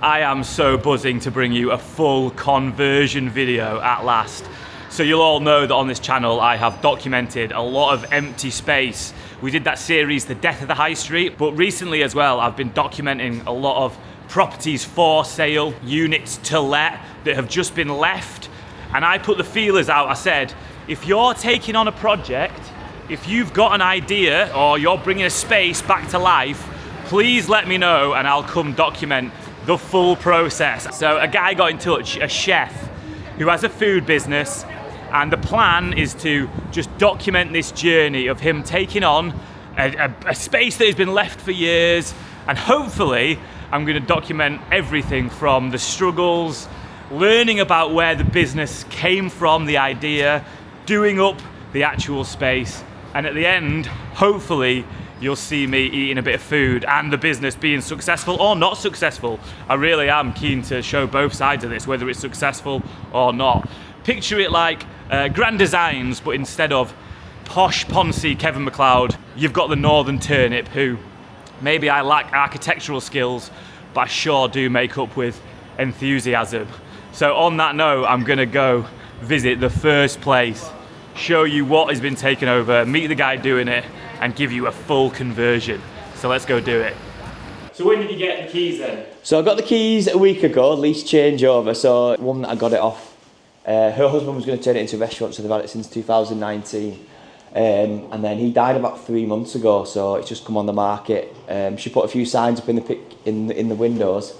I am so buzzing to bring you a full conversion video at last. So you'll all know that on this channel I have documented a lot of empty space. We did that series, The Death of the High Street, but recently as well I've been documenting a lot of properties for sale, units to let that have just been left. And I put the feelers out. I said, if you're taking on a project, if you've got an idea or you're bringing a space back to life, please let me know and I'll come document the full process. So a guy got in touch, a chef who has a food business, and the plan is to just document this journey of him taking on a space that has been left for years, and hopefully I'm going to document everything from the struggles, learning about where the business came from, the idea, doing up the actual space, and at the end, hopefully, you'll see me eating a bit of food and the business being successful or not successful. I really am keen to show both sides of this, whether it's successful or not. Picture it like Grand Designs, but instead of posh Ponzi Kevin McLeod, you've got the Northern Turnip, who maybe I lack architectural skills, but I sure do make up with enthusiasm. So on that note, I'm gonna go visit the first place, show you what has been taken over, meet the guy doing it, and give you a full conversion. So let's go do it. So when did you get the keys then? So I got the keys a week ago, lease changeover. So one that I got it off, her husband was going to turn it into a restaurant, so they've had it since 2019. And then he died about 3 months ago, so it's just come on the market. She put a few signs up in the windows,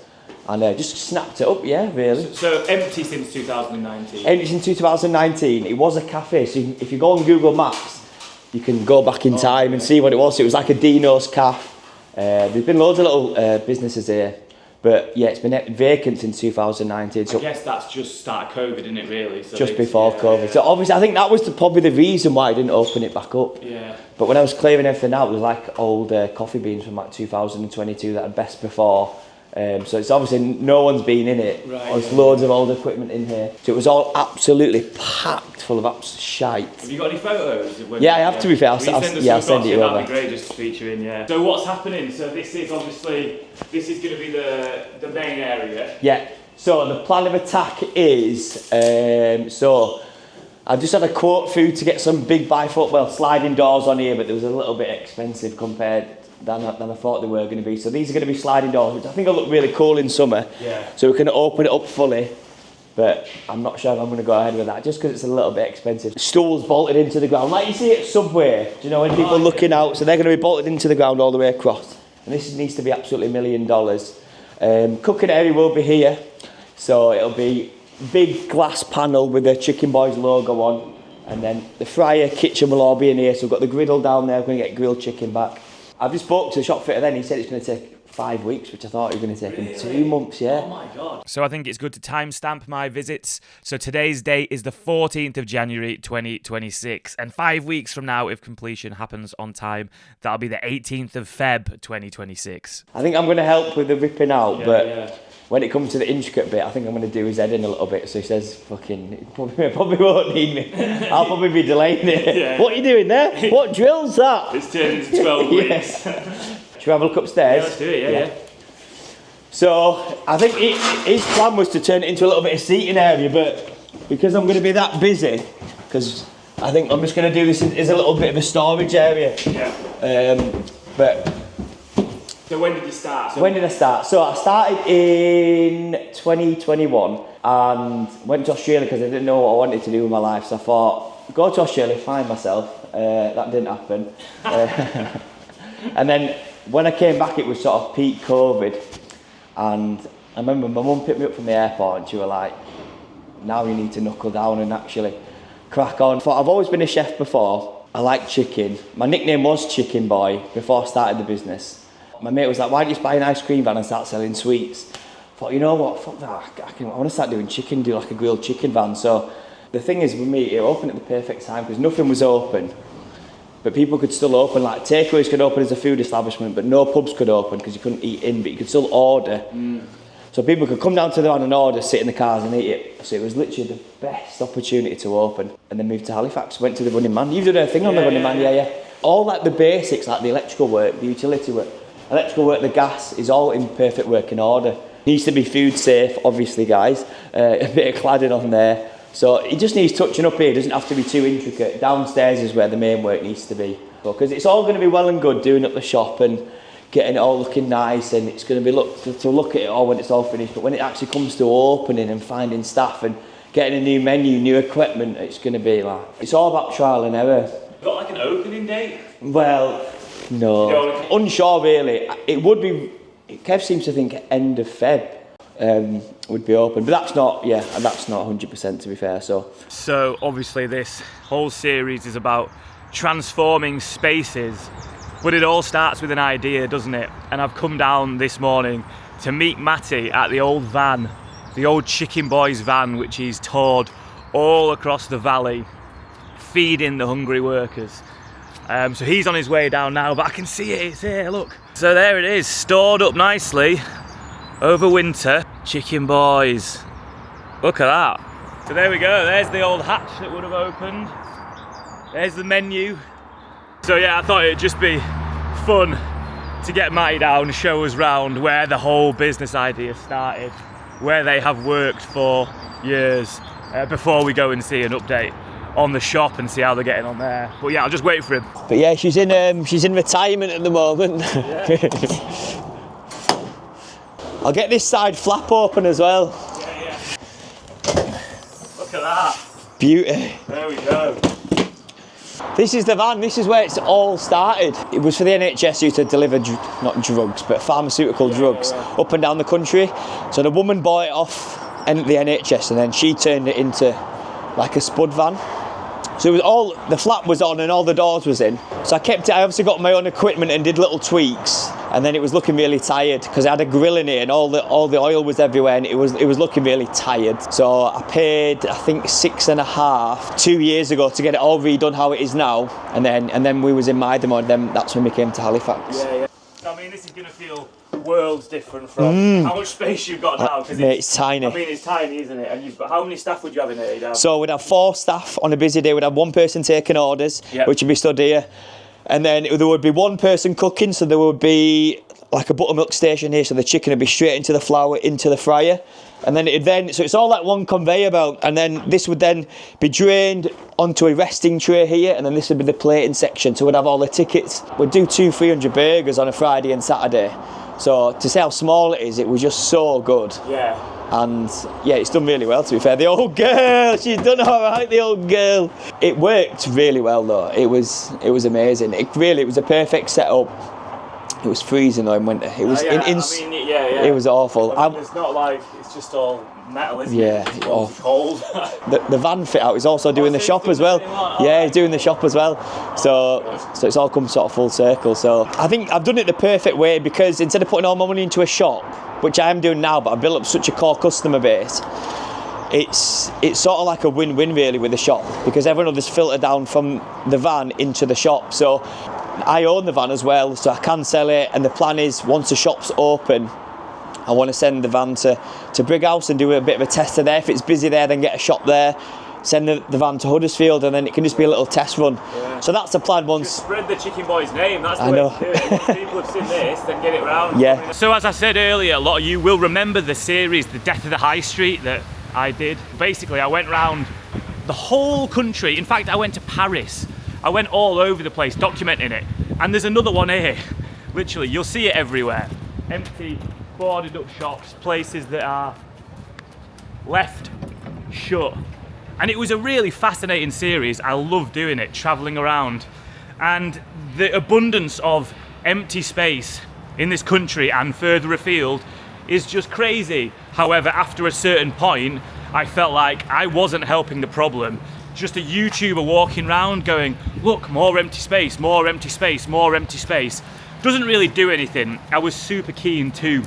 and just snapped it up, yeah, really. So empty since 2019? Empty since 2019. It was a cafe, so if you go on Google Maps, you can go back in time and see what it was. It was like a Dino's Cafe. There's been loads of little businesses here, but yeah, it's been vacant since 2019. So I guess that's just start of COVID, isn't it, really? So just before COVID. Yeah. So obviously, I think that was probably the reason why I didn't open it back up. Yeah. But when I was clearing everything out, it was like old coffee beans from like 2022 that had best before. So it's obviously no one's been in it. Right, There's loads of old equipment in here. So it was all absolutely packed full of absolute shite. Have you got any photos? Yeah, I have, to be fair. I'll send it over. That'd be great just to feature in, yeah. So what's happening? So this is going to be the main area. Yeah. So the plan of attack is, so I just had a quote through to get some big sliding doors on here, but they was a little bit expensive compared than I thought they were going to be. So these are going to be sliding doors, which I think will look really cool in summer. Yeah. So we can open it up fully, but I'm not sure if I'm going to go ahead with that, just because it's a little bit expensive. Stools bolted into the ground, like you see at Subway. Do you know when people are looking out? So they're going to be bolted into the ground all the way across. And this needs to be absolutely $1 million. Cooking area will be here. So it'll be big glass panel with the Chicken Boiz logo on. And then the fryer kitchen will all be in here. So we've got the griddle down there, we're going to get grilled chicken back. I've just spoke to the shop fitter then, he said it's going to take 5 weeks, which I thought it was going to take him 2 months, yeah. Oh my God. So I think it's good to timestamp my visits. So today's date is the 14th of January 2026, and 5 weeks from now, if completion happens on time, that'll be the 18th of Feb 2026. I think I'm going to help with the ripping out, when it comes to the intricate bit, I think I'm going to do his head in a little bit, so he says, fucking, probably won't need me. I'll probably be delaying it. Yeah. What are you doing there? What drill's that? It's turned into 12 weeks. Should we have a look upstairs? Yeah, let's do it, yeah. So, I think his plan was to turn it into a little bit of seating area, but because I'm going to be that busy, because I think I'm just going to do this as a little bit of a storage area. Yeah. So when did you start? When did I start? So I started in 2021 and went to Australia because I didn't know what I wanted to do with my life. So I thought, go to Australia, find myself. That didn't happen. And then when I came back, it was sort of peak COVID. And I remember my mum picked me up from the airport and she was like, now you need to knuckle down and actually crack on. I thought, I've always been a chef before. I like chicken. My nickname was Chicken Boy before I started the business. My mate was like, why don't you just buy an ice cream van and start selling sweets? I thought, you know what, fuck that, I want to start doing chicken, do like a grilled chicken van. So the thing is with me, it opened at the perfect time because nothing was open, but people could still open, like takeaways could open as a food establishment, but no pubs could open because you couldn't eat in, but you could still order. So people could come down to the van and order, sit in the cars and eat it. So it was literally the best opportunity to open. And then moved to Halifax, went to the Running Man. You've done a thing on the Running Man, yeah. All like the basics, like the electrical work, the utility work. Electrical work, the gas is all in perfect working order. Needs to be food safe, obviously, guys. A bit of cladding on there. So it just needs touching up here. It doesn't have to be too intricate. Downstairs is where the main work needs to be. Because it's all going to be well and good doing up the shop and getting it all looking nice, and it's going to be to look at it all when it's all finished. But when it actually comes to opening and finding staff and getting a new menu, new equipment, it's going to be like, it's all about trial and error. Got like an opening date? Well, no. Unsure really. It would be, Kev seems to think end of Feb would be open, but that's not 100% to be fair. So obviously this whole series is about transforming spaces, but it all starts with an idea, doesn't it? And I've come down this morning to meet Matty at the old van, the old Chicken Boiz van, which he's toured all across the valley, feeding the hungry workers. So he's on his way down now, but I can see it, it's here, look. So there it is, stored up nicely over winter. Chicken Boiz. Look at that. So there we go, there's the old hatch that would have opened. There's the menu. So yeah, I thought it'd just be fun to get Matty down, show us round where the whole business idea started, where they have worked for years, before we go and see an update on the shop and see how they're getting on there. But yeah, I'll just wait for him. But yeah, she's in retirement at the moment. Yeah. I'll get this side flap open as well. Yeah. Look at that. Beauty. There we go. This is the van, this is where it's all started. It was for the NHS used to deliver, not drugs, but pharmaceutical drugs up and down the country. So the woman bought it off the NHS and then she turned it into like a spud van. So it was all, the flap was on and all the doors was in. So I kept it, I obviously got my own equipment and did little tweaks. And then it was looking really tired because I had a grill in it and all the oil was everywhere and it was looking really tired. So I paid, I think, $6.5 2 years ago to get it all redone how it is now. And then we was in Matty, and then that's when we came to Halifax. Yeah. I mean, this is going to feel worlds different from how much space you've got now. Because it's tiny. I mean, it's tiny, isn't it? And you've got, how many staff would you have in here? So we'd have 4 staff on a busy day. We'd have 1 person taking orders, which would be stood here. And then there would be 1 person cooking, so there would be like a buttermilk station here, so the chicken would be straight into the flour, into the fryer. And then so it's all like 1 conveyor belt, and then this would then be drained onto a resting tray here, and then this would be the plating section, so we'd have all the tickets. We'd do 200-300 burgers on a Friday and Saturday. So to say how small it is, it was just so good. Yeah. And yeah, it's done really well, to be fair. The old girl, she's done all right, the old girl. It worked really well though. It was amazing. It was a perfect setup. It was freezing though in winter. It was it was awful. I mean, it's not like it's just all metal, is it? Yeah, it's cold. the van fit out is also doing the shop as well. Yeah, he's doing the shop as well. So it's all come sort of full circle. So I think I've done it the perfect way, because instead of putting all my money into a shop, which I am doing now, but I built up such a core customer base, it's sort of like a win-win really with the shop, because everyone will just filter down from the van into the shop. So I own the van as well, so I can sell it, and the plan is once the shop's open, I want to send the van to Brighouse and do a bit of a tester there. If it's busy there, then get a shop there, send the van to Huddersfield, and then it can just be a little test run. Yeah. So that's the plan once. Just spread the Chicken Boiz name, that's the way to do it. Once people have seen this, then get it round. Yeah. So as I said earlier, a lot of you will remember the series, The Death of the High Street, that I did. Basically, I went round the whole country. In fact, I went to Paris. I went all over the place documenting it. And there's another one here. Literally, you'll see it everywhere. Empty, boarded up shops, places that are left shut. And it was a really fascinating series. I love doing it, traveling around. And the abundance of empty space in this country and further afield is just crazy. However, after a certain point, I felt like I wasn't helping the problem. Just a YouTuber walking around going, look, more empty space, more empty space, more empty space. Doesn't really do anything. I was super keen to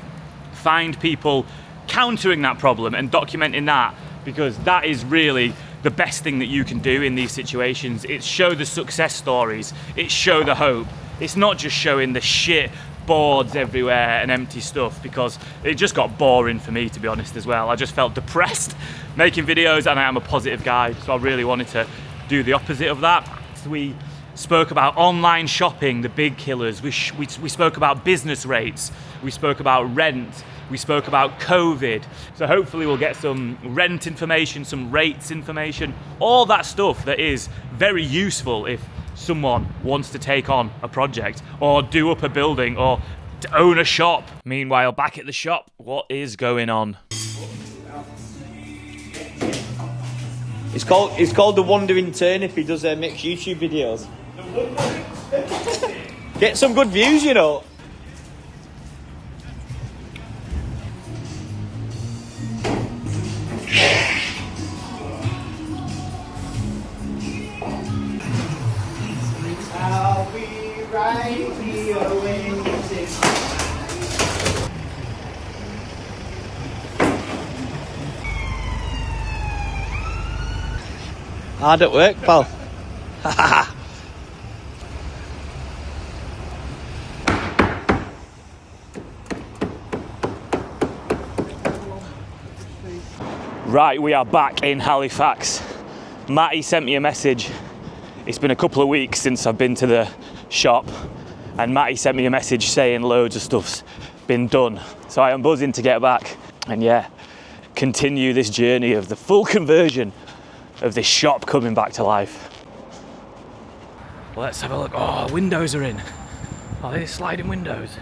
find people countering that problem and documenting that, because that is really the best thing that you can do in these situations. It's show the success stories, it's show the hope. It's not just showing the shit boards everywhere and empty stuff, because it just got boring for me, to be honest, as well. I just felt depressed making videos, and I am a positive guy, so I really wanted to do the opposite of that. We spoke about online shopping, the big killers. We spoke about business rates. We spoke about rent. We spoke about COVID. So hopefully we'll get some rent information, some rates information, all that stuff that is very useful if someone wants to take on a project or do up a building or to own a shop. Meanwhile, back at the shop, what is going on? It's called The Wandering Turnip. He does mixed YouTube videos. Get some good views, you know. I'll be right here when you take. Hard at work, pal. Right, we are back in Halifax. Matty sent me a message. It's been a couple of weeks since I've been to the shop, and Matty sent me a message saying loads of stuff's been done. So I am buzzing to get back and yeah, continue this journey of the full conversion of this shop coming back to life. Let's have a look. Oh, windows are in. Oh, they're sliding windows.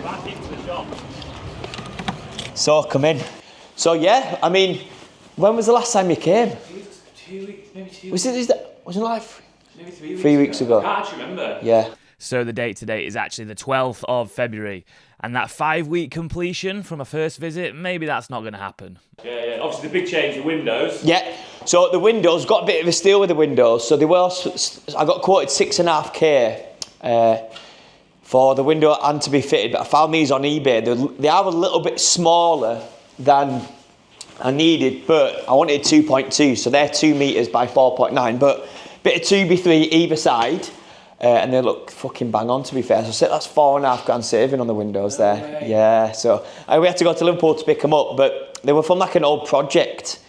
Back into the shop. So, come in. So, yeah, I mean, when was the last time you came? 2 weeks, maybe 2 Was weeks. wasn't it like Maybe 3 weeks 3 weeks ago? I can't actually remember. Yeah. So the date today is actually the 12th of February, and that 5-week completion from a first visit, maybe that's not going to happen. Yeah, obviously the big change, the windows. Yeah, so the windows, got a bit of a steal with the windows, so they were, I got quoted 6.5k for the window and to be fitted, but I found these on eBay. They are a little bit smaller than I needed, but I wanted 2.2, so they're 2 metres by 4.9, but bit of 2x3 either side. And they look fucking bang on, to be fair. So that's £4.5 saving on the windows there. Right. Yeah, so we had to go to Liverpool to pick them up, but they were from like an old project.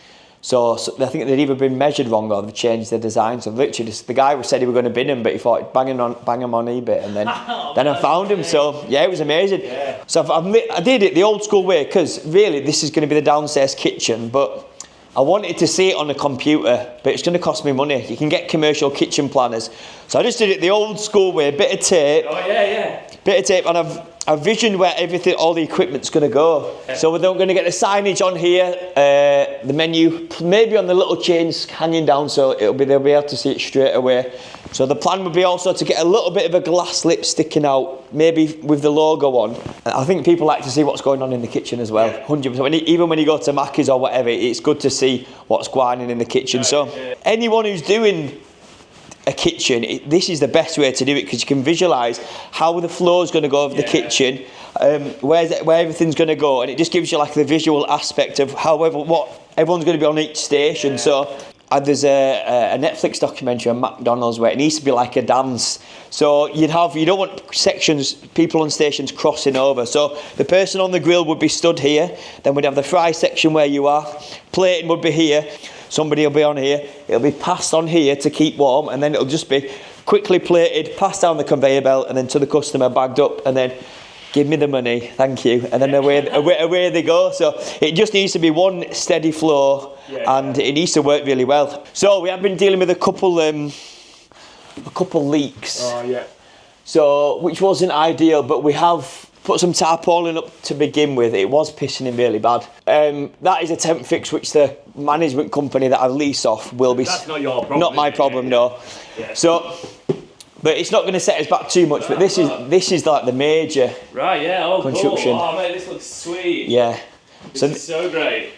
So I think they'd either been measured wrong or they've changed their design. So literally, the guy said he was going to bin them, but he thought bang them on eBay, and then I found him. So yeah, it was amazing. Yeah. So I did it the old school way, because really this is going to be the downstairs kitchen, but I wanted to see it on the computer, but it's going to cost me money. You can get commercial kitchen planners. So I just did it the old school way, bit of tape. Oh, yeah. Bit of tape, and I've visioned where all the equipment's going to go. Yeah. So we're going to get the signage on here, the menu, maybe on the little chains hanging down, so they'll be able to see it straight away. So the plan would be also to get a little bit of a glass lip sticking out, maybe with the logo on. I think people like to see what's going on in the kitchen as well, 100%. Even when you go to Macca's or whatever, it's good to see what's going on in the kitchen. So anyone who's doing a kitchen, this is the best way to do it, because you can visualise how the floor is going to go over the kitchen, where everything's going to go, and it just gives you like the visual aspect of what everyone's going to be on each station. So there's a Netflix documentary on McDonald's where it needs to be like a dance. So you don't want people on stations crossing over. So the person on the grill would be stood here, then we'd have the fry section where you are, plating would be here, somebody will be on here, it'll be passed on here to keep warm, and then it'll just be quickly plated, passed down the conveyor belt, and then to the customer, bagged up, and then give me the money, thank you, and then away they go. So it just needs to be one steady flow, and it needs to work really well. So we have been dealing with a couple leaks. Oh yeah. So which wasn't ideal, but we have put some tarpaulin up to begin with. It was pissing in really bad. That is a temp fix which the management company that I lease off will be. That's not your problem. Not my problem, no. Yeah. So. But it's not going to set us back too much. But this is like the major construction. Cool. Oh mate, this looks sweet. Yeah. This is so great.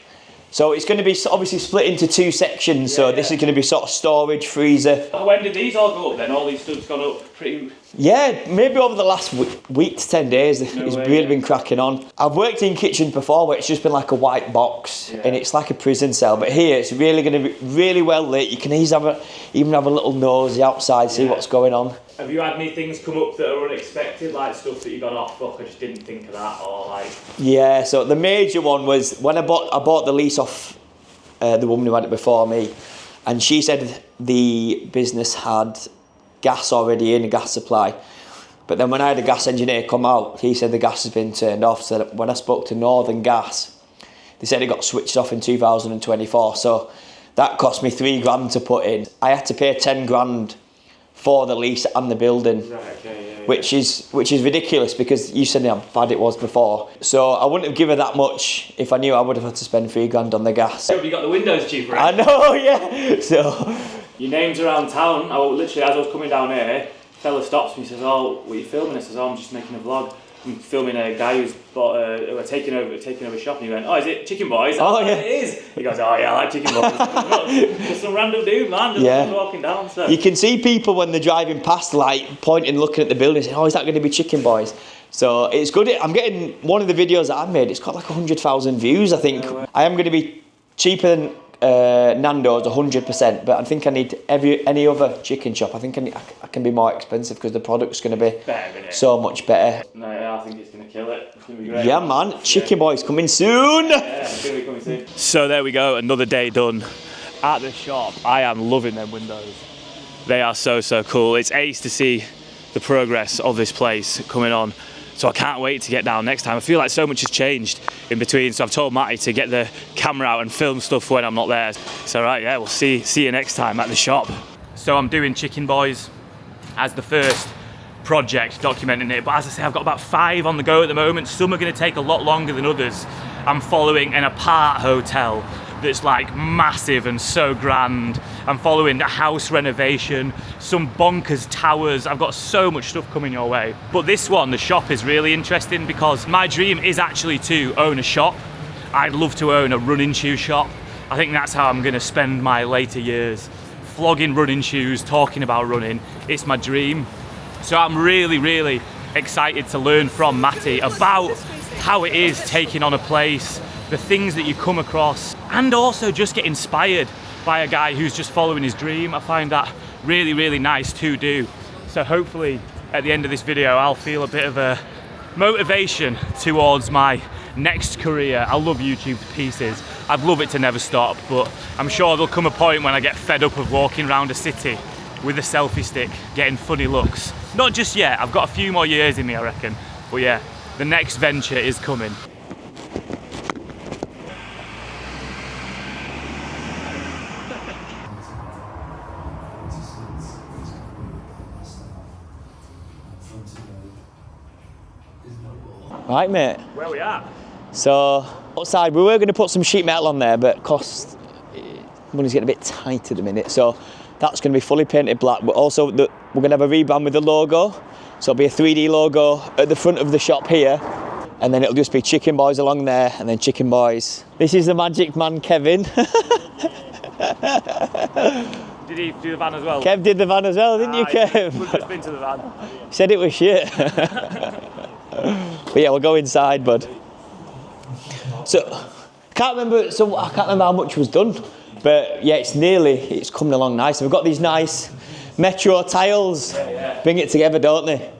So it's going to be obviously split into 2 sections. So this is going to be sort of storage, freezer. When did these all go up then? All these stuff's gone up pretty... Yeah, maybe over the last week to 10 days, it's really been cracking on. I've worked in kitchens before where it's just been like a white box and it's like a prison cell. But here it's really going to be really well lit. You can even have a little nosy outside, see what's going on. Have you had any things come up that are unexpected, like stuff that you got off, fuck, I just didn't think of that, or like... Yeah, so the major one was when I bought the lease off the woman who had it before me. and she said the business had gas already in, a gas supply. But then when I had a gas engineer come out, he said the gas has been turned off. So when I spoke to Northern Gas, they said it got switched off in 2024. So that cost me £3,000 to put in. I had to pay 10 grand for the lease and the building, which is ridiculous, because you said how bad it was before. So I wouldn't have given that much if I knew I would have had to spend £3,000 on the gas. So you got the windows cheaper. I know, yeah. So your name's around town. I literally, as I was coming down here, fella stops me, says, "Oh, what are you filming?" I says, "Oh, I'm just making a vlog. I'm filming a guy who's taking over shop." And he went, "Oh, is it Chicken Boiz?" Oh, yeah. It is. He goes, "Oh yeah, I like Chicken Boiz." Just some random dude, man, just walking down. So you can see people when they're driving past, like pointing, looking at the building, saying, "Oh, is that going to be Chicken Boiz?" So it's good. I'm getting one of the videos that I've made. It's got like 100,000 views. I think I am going to be cheaper than Nando's 100%, but I think I need any other chicken shop. I think I can be more expensive because the product's going to be so much better. No, yeah, I think it's going to kill it. It's going to be great. Yeah, man. Chicken Boiz coming soon. Yeah, it's going to be coming soon. So there we go. Another day done at the shop. I am loving them windows. They are so cool. It's ace to see the progress of this place coming on. So I can't wait to get down next time. I feel like so much has changed in between. So I've told Matty to get the camera out and film stuff when I'm not there. So right, yeah, we'll see you next time at the shop. So I'm doing Chicken Boiz as the first project, documenting it. But as I say, I've got about 5 on the go at the moment. Some are going to take a lot longer than others. I'm following an apart hotel that's like massive and so grand. I'm following a house renovation, some bonkers towers. I've got so much stuff coming your way. But this one, the shop, is really interesting because my dream is actually to own a shop. I'd love to own a running shoe shop. I think that's how I'm gonna spend my later years. Flogging running shoes, talking about running. It's my dream. So I'm really excited to learn from Matty about how it is taking on a place, the things that you come across, and also just get inspired by a guy who's just following his dream. I find that really nice to do. So hopefully at the end of this video I'll feel a bit of a motivation towards my next career. I love YouTube to pieces. I'd love it to never stop, but I'm sure there'll come a point when I get fed up of walking around a city with a selfie stick, getting funny looks. Not just yet, I've got a few more years in me, I reckon. But yeah, the next venture is coming. Right, mate. Where are we at? So outside, we were going to put some sheet metal on there, but money's getting a bit tight at the minute. So that's going to be fully painted black. But also we're going to have a rebrand with the logo. So it'll be a 3D logo at the front of the shop here, and then it'll just be Chicken Boiz along there, and then Chicken Boiz. This is the magic man, Kevin. Did he do the van as well? Kev did the van as well, didn't you, Kev? We've just been to the van. Said it was shit. But yeah, we'll go inside, bud. So I can't remember how much was done, but yeah, it's coming along nice. We've got these nice Metro tiles, bring it together, don't they?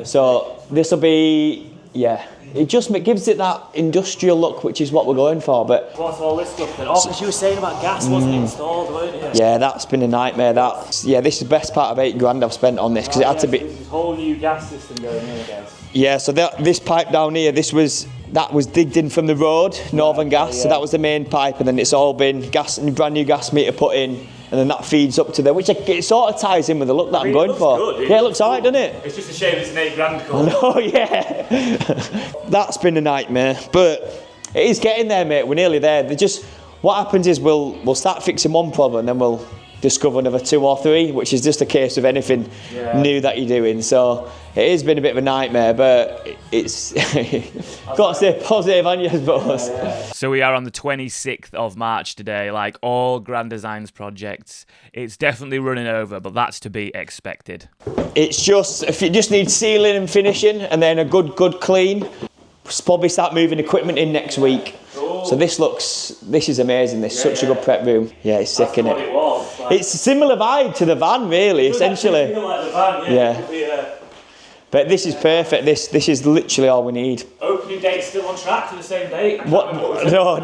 So this will be, yeah, it just gives it that industrial look, which is what we're going for. But what's all this stuff then? Oh, because you were saying about gas wasn't installed, weren't you? Yeah, that's been a nightmare. This is the best part of £8,000 I've spent on this, because it had to be. There's this whole new gas system going in, I guess. Yeah, so this pipe down here, that was digged in from the road, Northern Gas. So that was the main pipe, and then it's all been brand new gas meter put in, and then that feeds up to there, which it sort of ties in with the look that I'm going for. Good, yeah, it looks alright, doesn't it? It's just a shame it's an £8,000 call. Oh yeah. That's been a nightmare, but it is getting there, mate. We're nearly there. What happens is we'll start fixing one problem, and then we'll discover another 2 or 3, which is just a case of anything new that you're doing. So it has been a bit of a nightmare, but it's got to stay positive, haven't you, I suppose? So we are on the 26th of March today. Like all Grand Designs projects, it's definitely running over, but that's to be expected. It's just, if you just need sealing and finishing, and then a good clean, probably start moving equipment in next week. So this is amazing. This is such a good prep room. Yeah, it's sick, isn't it? It's a similar vibe to the van, really, essentially. Feel like the van, yeah. But this is perfect. This is literally all we need. Opening date still on track for the same date? What? No,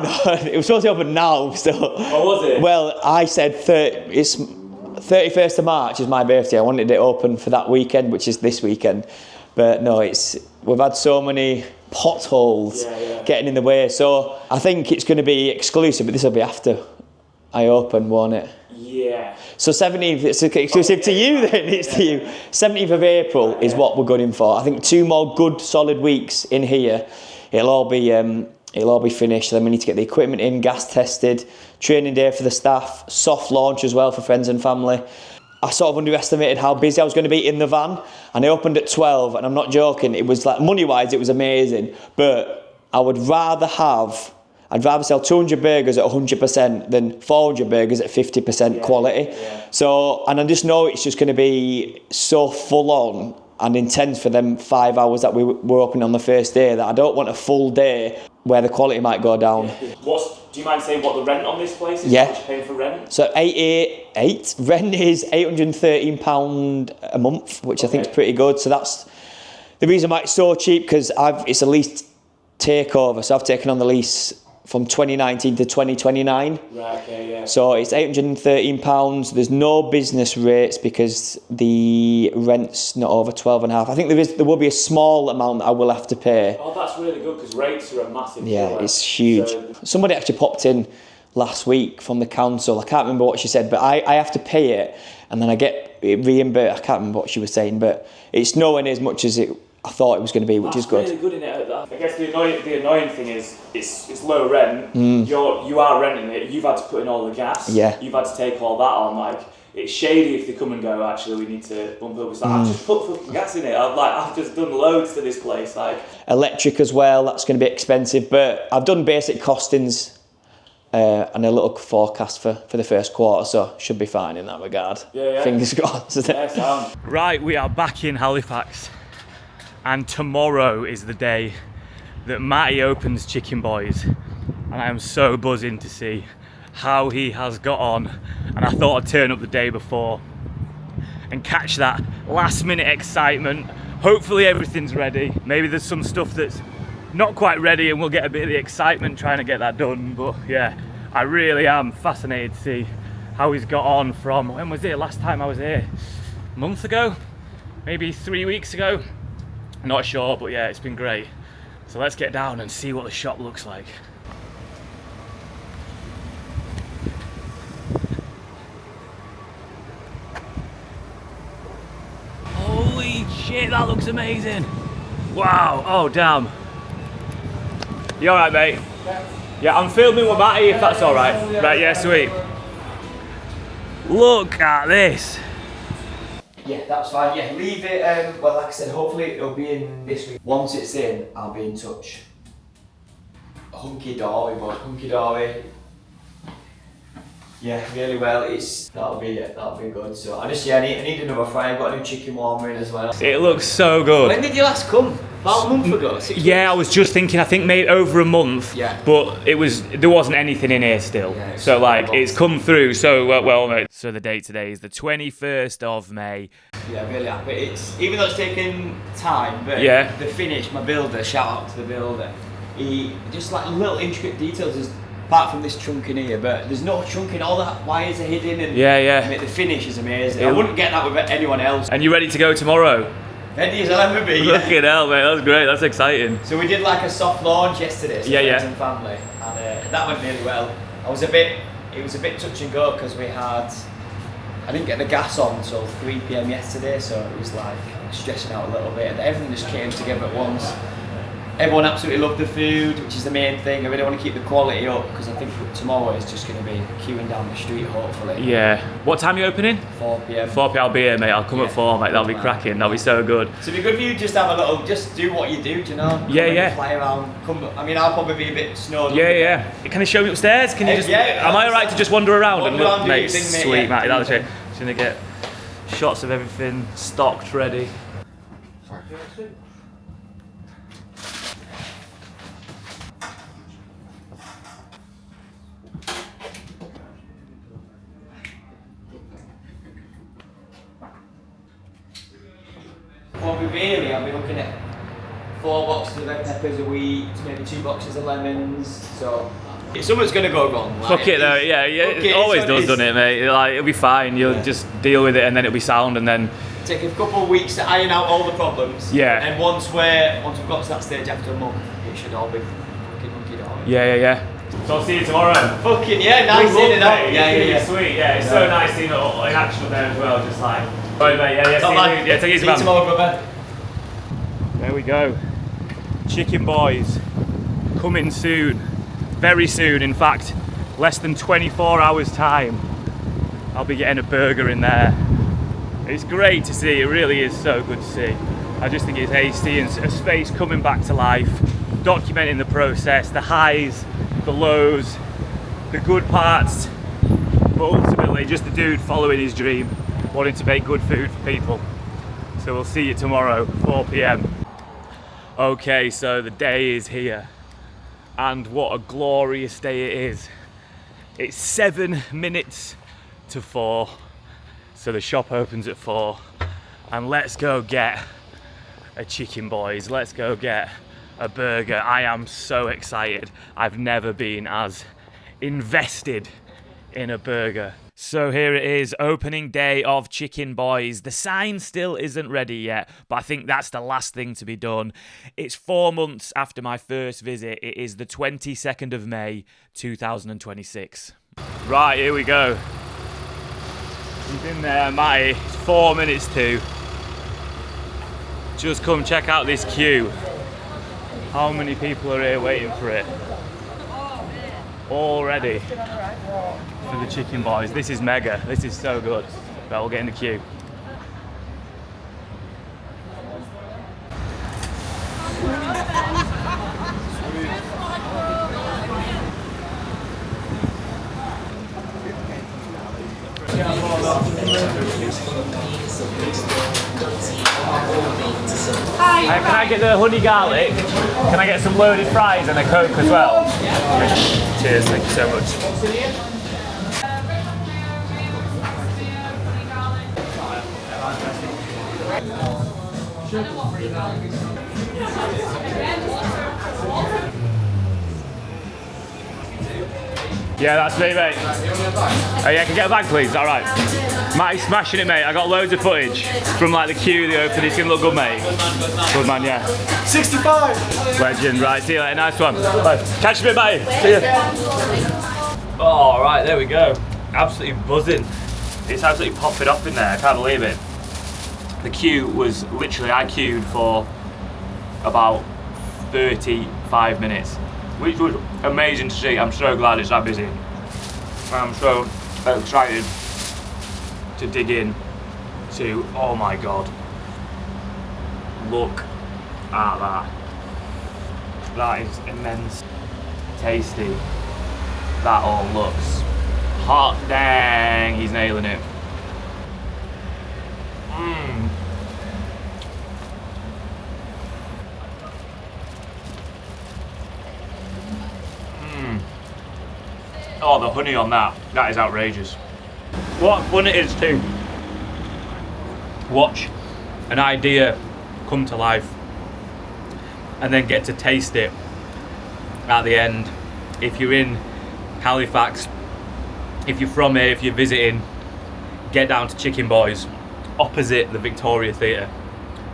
it was supposed to open now still. Oh, was it? Well, I said it's 31st of March is my birthday. I wanted it open for that weekend, which is this weekend. But no, we've had so many potholes getting in the way. So I think it's going to be exclusive, but this will be after I open, won't it? Yeah. So 17th, it's exclusive to you then, it's to you. 17th of April is what we're going for. I think 2 more good solid weeks in here. It'll all be finished. Then we need to get the equipment in, gas tested, training day for the staff, soft launch as well for friends and family. I sort of underestimated how busy I was going to be in the van, and I opened at 12, and I'm not joking, it was like, money-wise, it was amazing, but I'd rather sell 200 burgers at 100% than 400 burgers at 50% quality. Yeah. So, and I just know it's just going to be so full on and intense for them 5 hours that we were open on the first day, that I don't want a full day where the quality might go down. Do you mind saying what the rent on this place is? Yeah. How much you're paying for rent? So rent is £813 a month, which I think is pretty good. So that's the reason why it's so cheap, because it's a lease takeover. So I've taken on the lease from 2019 to 2029. Right, okay, yeah. So it's £813. There's no business rates because the rent's not over 12.5. I think there will be a small amount that I will have to pay. Oh, that's really good, because rates are a massive Yeah, killer. it's huge. So, somebody actually popped in last week from the council. I can't remember what she said, but I have to pay it and then I get it reimbursed. I can't remember what she was saying, but it's nowhere near as much as I thought it was going to be, which is good. That's really good in it. I guess the annoying thing is it's low rent. You are renting it. You've had to put in all the gas. Yeah. You've had to take all that on. Like, it's shady if they come and go, actually, we need to bump up. It's like, I've just put fucking gas in it. I've just done loads to this place. Like, electric as well. That's going to be expensive, but I've done basic costings and a little forecast for the first quarter, so should be fine in that regard. Yeah. Fingers crossed. Right, we are back in Halifax. And tomorrow is the day that Matty opens Chicken Boiz, and I am so buzzing to see how he has got on. And I thought I'd turn up the day before and catch that last minute excitement. Hopefully everything's ready. Maybe there's some stuff that's not quite ready and we'll get a bit of the excitement trying to get that done. But yeah, I really am fascinated to see how he's got on from, when was it last time I was here? A month ago? Maybe 3 weeks ago? Not sure, but yeah, it's been great. So let's get down and see what the shop looks like. Holy shit, that looks amazing. Wow, oh damn. You alright, mate? Yeah, I'm filming with Matty, if that's alright. Right, yeah, sweet. Look at this. Yeah, that's fine. Yeah, leave it. Well, like I said, hopefully it'll be in this week. Once it's in, I'll be in touch. Hunky dory. Yeah, really well. That'll be good. So I need another fry. I've got a new chicken warmer in as well. It looks so good. When did you last come? About a month ago. 6 weeks? Yeah, I was just thinking. I think maybe over a month. Yeah. But there wasn't anything in here still. Yeah, so like it's come through so well, mate. So the date today is the 21st of May. Yeah, really happy. It's even though it's taken time, but the finish. My builder. Shout out to the builder. He just like little intricate details. Apart from this chunk in here, but there's no chunk in, all the wires are hidden, and the finish is amazing. I wouldn't get that with anyone else. And you ready to go tomorrow? Ready as I'll ever be. Fucking hell, mate, that's great, that's exciting. So we did like a soft launch yesterday, so friends and family, and that went really well. It was a bit touch and go because I didn't get the gas on until 3 PM yesterday, so it was like stressing out a little bit, and everything just came together at once. Everyone absolutely loved the food, which is the main thing. I really want to keep the quality up because I think tomorrow is just going to be queuing down the street, hopefully. Yeah. What time are you opening? 4 PM. 4 PM, I'll be here, mate. I'll come at 4, mate. That'll be cracking. That'll be so good. So it'd be good for you just have a little, just do what you do, you know? Fly around. I'll probably be a bit snowed. Yeah. Can you show me upstairs? Can you just? Am I alright to just wander around and look, mate? Sweet, Matty. That's it. Just gonna get shots of everything stocked, ready. Well, I've looking at 4 boxes of red peppers a week, to maybe 2 boxes of lemons. So if something's gonna go wrong, like, fuck it though, yeah, it always does, doesn't it, mate? Like, it'll be fine. You'll just deal with it, and then it'll be sound, and then take a couple of weeks to iron out all the problems. Yeah. And once we've got to that stage after a month, it should all be fucking hunky dory. Yeah. So I'll see you tomorrow. Fucking yeah, nice seeing it out. Yeah. Sweet, yeah. It's so nice seeing it all in action there as well. Just like, right, mate. Yeah. Take it easy, man. See you tomorrow, brother. There we go. Chicken Boiz coming soon, very soon. In fact, less than 24 hours time, I'll be getting a burger in there. It's great to see. It really is so good to see. I just think it's hasty and a space coming back to life, documenting the process, the highs, the lows, the good parts, but ultimately just a dude following his dream, wanting to make good food for people. So we'll see you tomorrow, 4 p.m. Okay, so the day is here, and what a glorious day it is. It's 7 minutes to 4, so the shop opens at 4, and let's go get a Chicken Boiz. Let's go get a burger. I am so excited. I've never been as invested in a burger. So here it is, opening day of Chicken Boiz. The sign still isn't ready yet, but I think that's the last thing to be done. It's 4 months after my first visit. It is the 22nd of May, 2026. Right, here we go. He's in there, Matty. It's 4 minutes to. Just come check out this queue. How many people are here waiting for it? Already. For the Chicken Boiz. This is mega. This is so good. But we'll get in the queue. Hi. Can I get the honey garlic? Can I get some loaded fries and a Coke as well? Cheers, thank you so much. Yeah, that's me, mate. Oh yeah, can I get a bag, please? All right. Matty's smashing it, mate. I got loads of footage from like the queue they opened. It's gonna look good, mate. Good man, yeah. 65. Legend. Right, see you later. Nice one. Right. Catch you a bit, Matty. See ya. Oh, right, there we go. Absolutely buzzing. It's absolutely popping up in there. I can't believe it. The queue was literally, I queued for about 35 minutes, which was amazing to see. I'm so glad it's that busy. I'm so excited to dig in to, oh my God, look at that. That is immense, tasty. That all looks hot. Dang, he's nailing it. Oh, the honey on that is outrageous. What fun it is to watch an idea come to life and then get to taste it at the end. If you're in Halifax, if you're from here, if you're visiting, get down to Chicken Boiz, opposite the Victoria Theatre.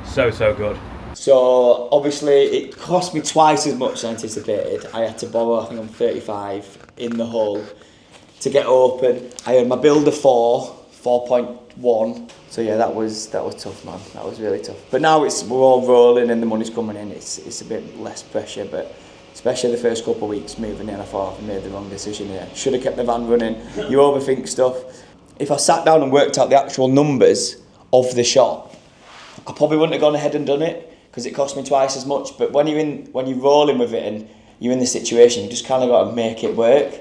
So good. So obviously it cost me twice as much as anticipated. I had to borrow, I think I'm 35 in the hole to get open. I earned my build of 4.1. So yeah, that was tough, man. That was really tough. But now we're all rolling and the money's coming in. It's a bit less pressure, but especially the first couple of weeks moving in, I thought I made the wrong decision here. Should have kept the van running. You overthink stuff. If I sat down and worked out the actual numbers of the shop, I probably wouldn't have gone ahead and done it because it cost me twice as much. But when you're rolling with it and you're in the situation, you just kind of got to make it work.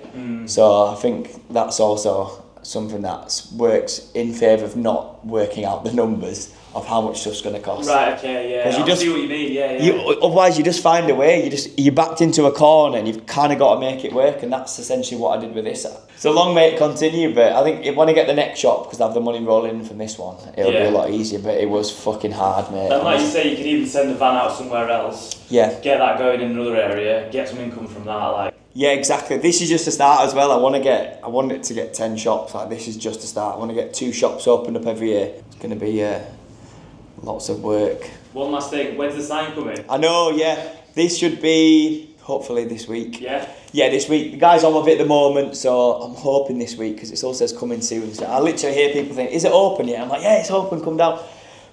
So I think that's also something that works in favour of not working out the numbers of how much stuff's going to cost. Right, okay, yeah. I see what you mean, yeah. Otherwise, you just find a way. You're backed into a corner, and you've kind of got to make it work. And that's essentially what I did with this. So long may it continue, but I think when I get the next shop, because I have the money rolling in from this one, it'll be a lot easier. But it was fucking hard, mate. And like you say, you could even send the van out somewhere else. Yeah. Get that going in another area. Get some income from that, like. Yeah, exactly. This is just a start as well. I want it to get 10 shops. Like, this is just a start. I want to get 2 shops opened up every year. It's going to be lots of work. One last thing. When's the sign coming? I know. Yeah, this should be hopefully this week. Yeah. Yeah, this week. The guy's on with it at the moment, so I'm hoping this week because it all says coming soon. So I literally hear people think, "Is it open yet?" I'm like, "Yeah, it's open. Come down."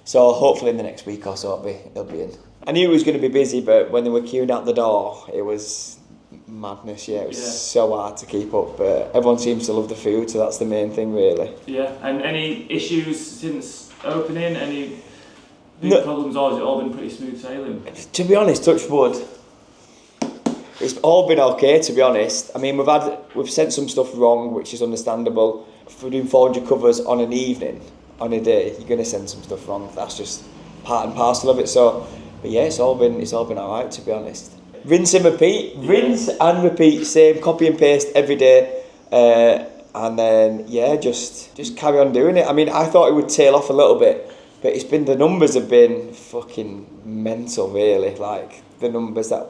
So hopefully in the next week or so it'll be in. I knew it was going to be busy, but when they were queuing out the door, it was madness. Yeah, it was so hard to keep up, but everyone seems to love the food, so that's the main thing, really. Yeah. And any issues since opening? Any big problems, or has it all been pretty smooth sailing? To be honest, touch wood, it's all been okay, to be honest. I mean, we've sent some stuff wrong, which is understandable. If we're doing 400 covers on an evening, on a day, you're going to send some stuff wrong. That's just part and parcel of it. So, but yeah, it's all been alright, to be honest. Rinse and repeat, same copy and paste every day, and then just carry on doing it. I mean, I thought it would tail off a little bit, but the numbers have been fucking mental, really. Like the numbers that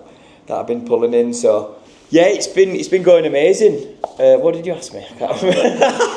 I've been pulling in. So yeah, it's been going amazing. What did you ask me? I can't remember.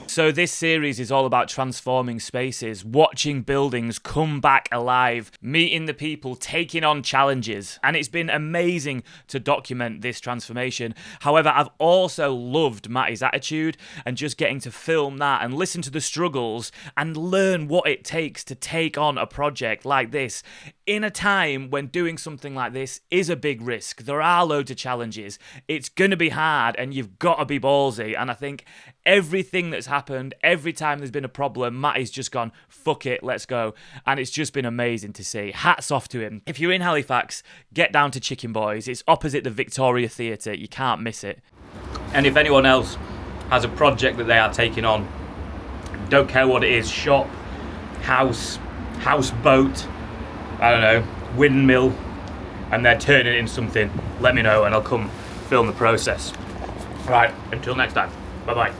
So this series is all about transforming spaces, watching buildings come back alive, meeting the people, taking on challenges. And it's been amazing to document this transformation. However, I've also loved Matty's attitude and just getting to film that and listen to the struggles and learn what it takes to take on a project like this in a time when doing something like this is a big risk. There are loads of challenges. It's going to be hard and you've got to be ballsy. And I think everything that's happened, every time there's been a problem, Matty's just gone, fuck it, let's go. And it's just been amazing to see. Hats off to him. If you're in Halifax, get down to Chicken Boiz. It's opposite the Victoria Theatre. You can't miss it. And if anyone else has a project that they are taking on, don't care what it is, shop, houseboat, I don't know, windmill, and they're turning it into something, let me know and I'll come film the process. Right, until next time, bye-bye.